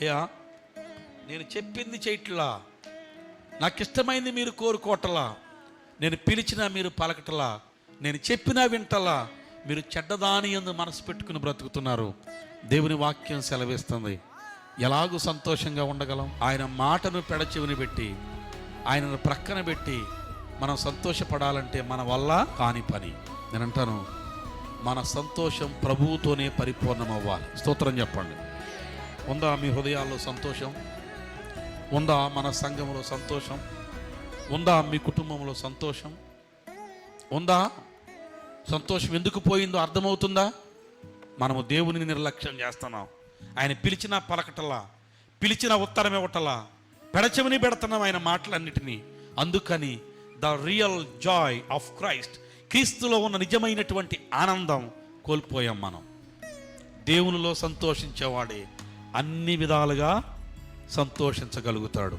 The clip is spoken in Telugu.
అయ్యా నేను చెప్పింది చేయట్లా, నాకు ఇష్టమైంది మీరు కోరుకోవటలా, నేను పిలిచినా మీరు పలకటలా, నేను చెప్పినా వింటలా, మీరు చెడ్డదాని యందు మనసు పెట్టుకుని బ్రతుకుతున్నారు. దేవుని వాక్యం సెలవిస్తుంది. ఎలాగూ సంతోషంగా ఉండగలం? ఆయన మాటను పెడచెవిని పెట్టి, ఆయనను ప్రక్కన పెట్టి మనం సంతోషపడాలంటే మన వల్ల కాని పని. నేను అంటాను, మన సంతోషం ప్రభువుతోనే పరిపూర్ణం అవ్వాలి. స్తోత్రం చెప్పండి. ఉందా మీ హృదయాల్లో సంతోషం? ఉందా మన సంఘంలో సంతోషం? ఉందా మీ కుటుంబంలో సంతోషం? ఉందా? సంతోషం ఎందుకు పోయిందో అర్థమవుతుందా? మనము దేవుని నిర్లక్ష్యం చేస్తున్నాం. ఆయన పిలిచినా పలకటలా, పిలిచిన ఉత్తరం ఇవ్వటలా, పెడచెవిని పెడుతున్నాం ఆయన మాటలన్నిటినీ. అందుకని the real Joy of Christ, క్రీస్తులో ఉన్న నిజమైనటువంటి ఆనందం కోల్పోయాం మనం. దేవునిలో సంతోషించేవాడే అన్ని విధాలుగా సంతోషించగలుగుతాడు.